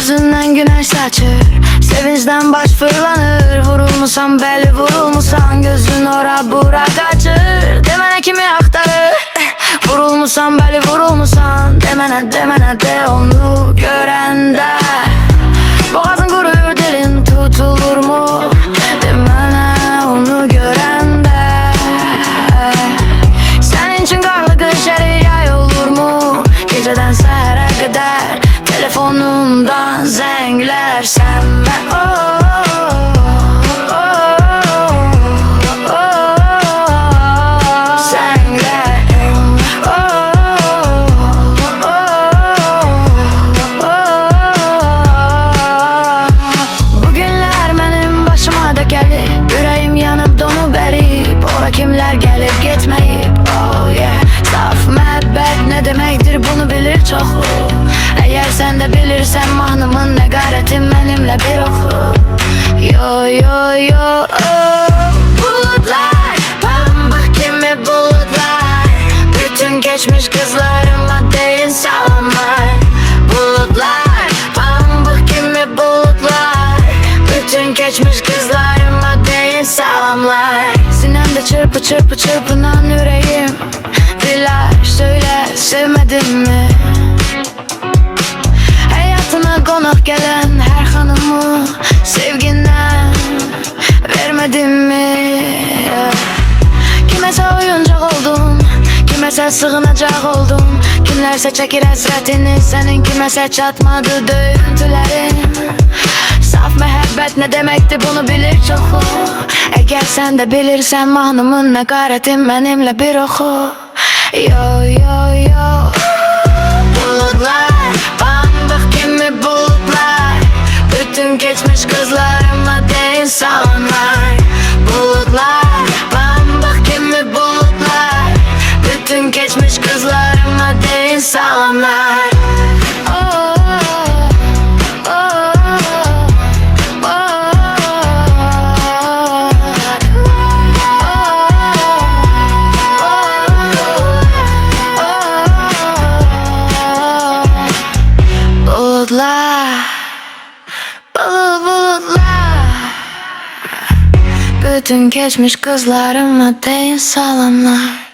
Gözünden güneş saçır, sevinçten baş fırlanır. Vurulmusan belli vurulmusan, gözün ora bura kaçır. Demene kimi aktarır, vurulmusan belli vurulmusan. Demene de onu görende boğazın kurur, dilin tutulur mu? Demene onu görende senin için karlı kış yay olur mu? Geceden sehre kadar telefonumdan zenglersen ben bugünler benim başıma da geldi. Yüreğim yanıp donup eriyip, ora kimler gelip gitmeyip. Oh yeah, saf müebbet ne demektir bunu bilir çoxu. Eğer sen de bilirsen mahnımın ne garetim benimle bir oku. Yo yo yo oh. Bulutlar, pamuk kimi bulutlar, bütün geçmiş kızlarıma deyin selamlar. Bulutlar, pamuk kimi bulutlar, bütün geçmiş kızlarıma deyin selamlar. Sinemde çırpı çırpı çırpınan yüreğim, diller söyle sevmedin mi? Hayatına konak gelen her hanımı sevginden vermedin mi? Kimese oyuncak oldun, kimese sığınacak oldun. Kimlerse çekir hasretini, senin kimese çatmadı döğüntülerin. Saf mehabbet ne demekti bunu bilir çoxu. Eğer sen de bilirsen mahnımın ne garetim benimle bir oku. Yo yo yo bulutlar, pamuk kimi bulutlar, bütün geçmiş kızlarıma deyin selamlar. Bulutlar, pamuk kimi bulutlar, bütün geçmiş kızlarıma deyin selamlar. Bulutlar, bulutlar, bütün geçmiş kızlarıma deyin selamlar.